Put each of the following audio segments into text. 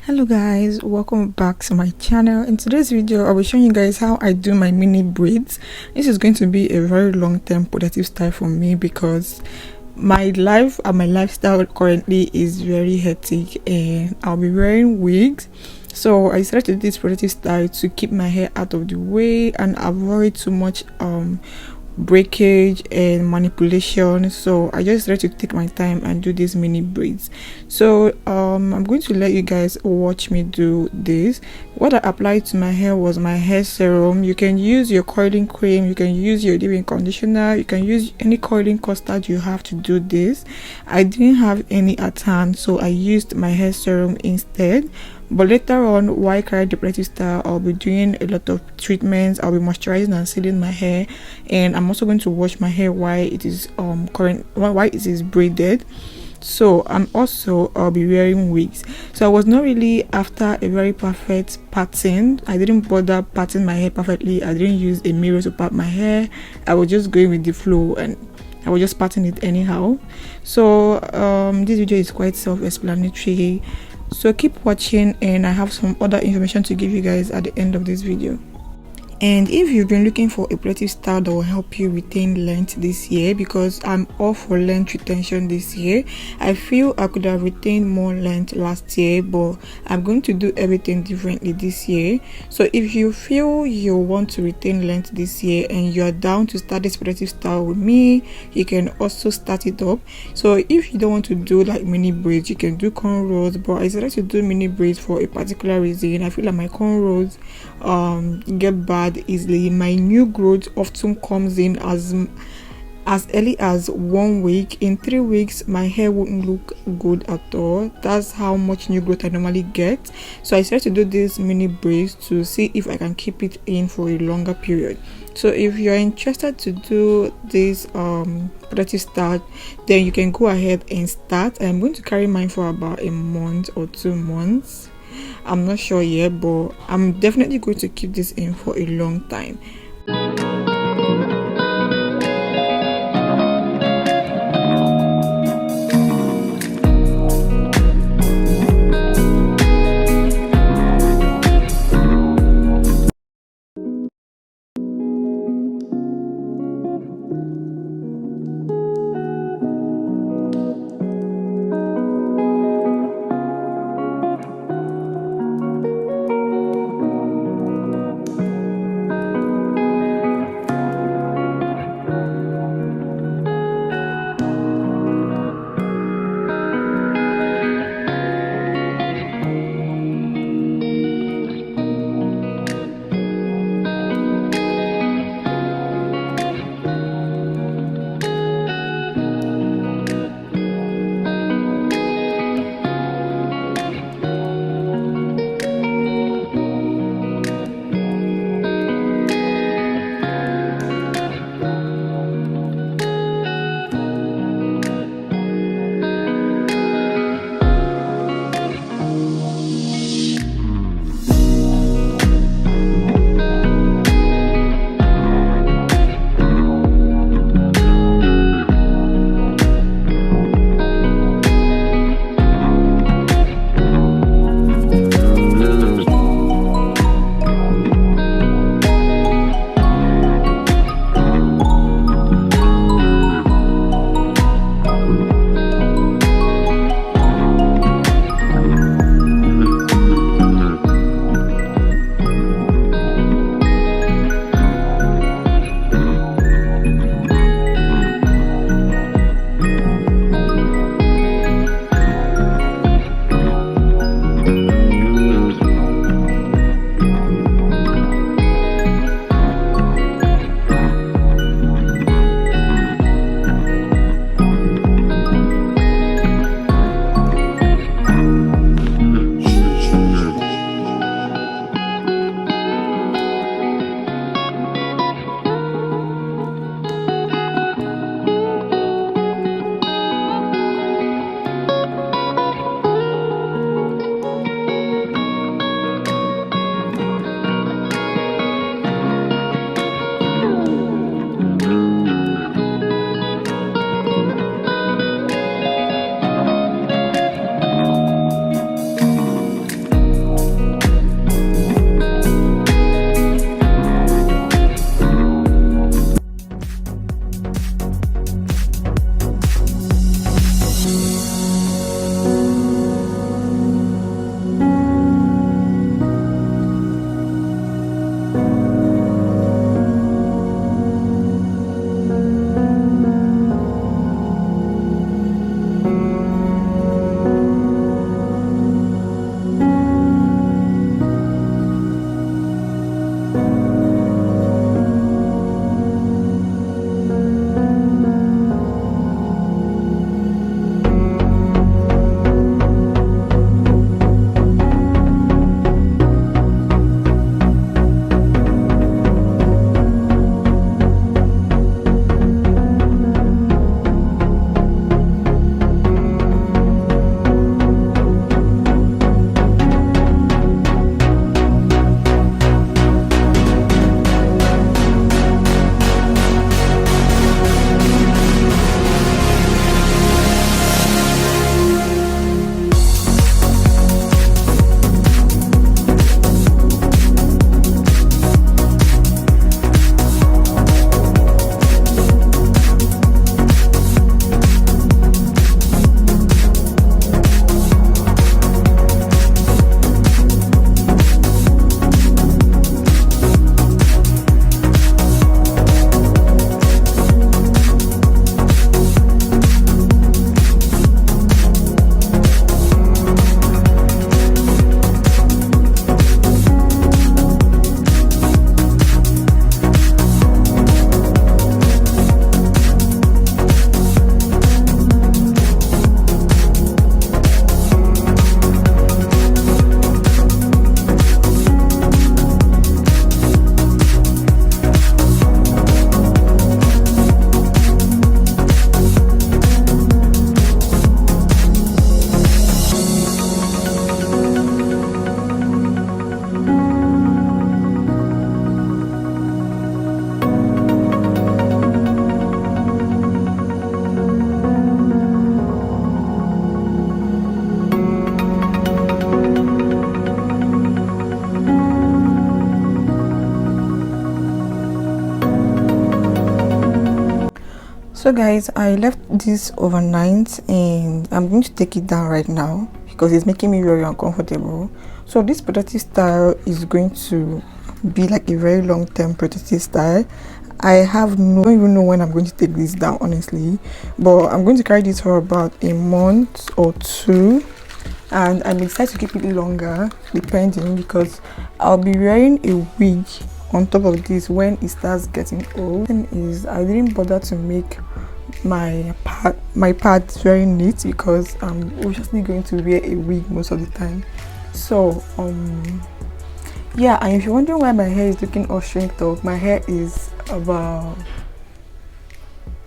Hello guys, welcome back to my channel. In today's video I'll be showing you guys how I do my mini braids. This is going to be a very long-term productive style for me because my life and my lifestyle currently is very hectic and I'll be wearing wigs. So I decided to do this productive style to keep my hair out of the way and avoid too much breakage and manipulation. So I just try to take my time and do these mini braids. So I'm going to let you guys watch me do this. What I applied to my hair was my hair serum. You can use your coiling cream, you can use your leave-in conditioner, you can use any coiling custard you have to do this. I didn't have any at hand, so I used my hair serum instead. But later on, while carrying the productive style, I'll be doing a lot of treatments. I'll be moisturizing and sealing my hair, and I'm also going to wash my hair while it is while it is braided. So I'll be wearing wigs. So I was not really after a very perfect pattern. I didn't bother parting my hair perfectly. I didn't use a mirror to part my hair. I was just going with the flow and I was just parting it anyhow. So this video is quite self-explanatory, so keep watching and I have some other information to give you guys at the end of this video. And if you've been looking for a productive style that will help you retain length this year, because I'm all for length retention this year. I feel I could have retained more length last year, but I'm going to do everything differently this year. So if you feel you want to retain length this year and you're down to start this productive style with me, you can also start it up. So if you don't want to do like mini braids, you can do cornrows, but I decided to do mini braids for a particular reason. I feel like my cornrows get bad easily. My new growth often comes in as early as 1 week. In 3 weeks my hair wouldn't look good at all. That's how much new growth I normally get. So I decided to do this mini braids to see if I can keep it in for a longer period. So if you're interested to do this productive style, then you can go ahead and start. I'm going to carry mine for about a month or 2 months. I'm not sure yet, but I'm definitely going to keep this in for a long time. So guys, I left this overnight and I'm going to take it down right now because it's making me very uncomfortable. So this protective style is going to be like a very long-term protective style. I don't even know when I'm going to take this down, honestly, but I'm going to carry this for about a month or two, and I may decide to keep it longer depending, because I'll be wearing a wig on top of this when it starts getting old. And is I didn't bother to make my parts very neat because I'm obviously going to wear a wig most of the time. So yeah, and if you're wondering why my hair is looking all shrinked up, my hair is about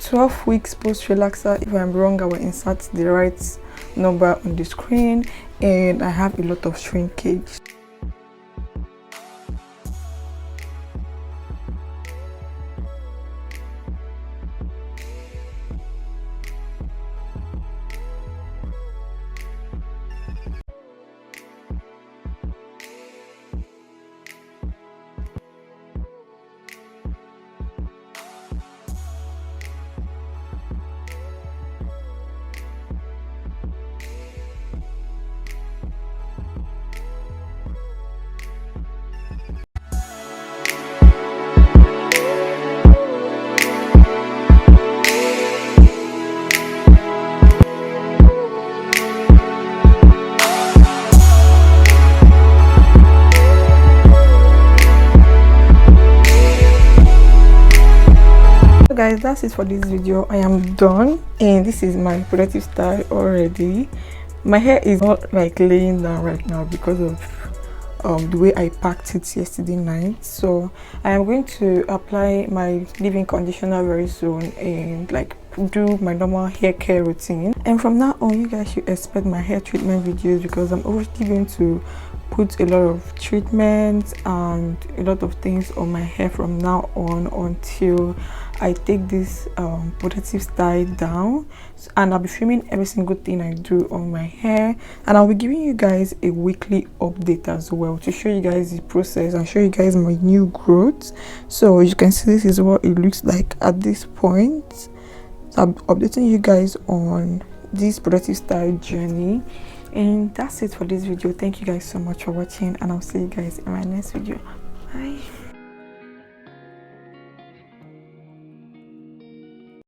12 weeks post relaxer. If I'm wrong, I will insert the right number on the screen, and I have a lot of shrinkage. So guys, that's it for this video. I am done, and this is my protective style already. My hair is not like laying down right now because of the way I packed it yesterday night. So I am going to apply my leave-in conditioner very soon and like do my normal hair care routine. And from now on, you guys should expect my hair treatment videos, because I'm obviously going to put a lot of treatments and a lot of things on my hair from now on until I take this protective style down. And I'll be filming every single thing I do on my hair, and I'll be giving you guys a weekly update as well to show you guys the process and show you guys my new growth. So as you can see, this is what it looks like at this point. So I'm updating you guys on this protective style journey. And that's it for this video. Thank you guys so much for watching, and I'll see you guys in my next video. Bye.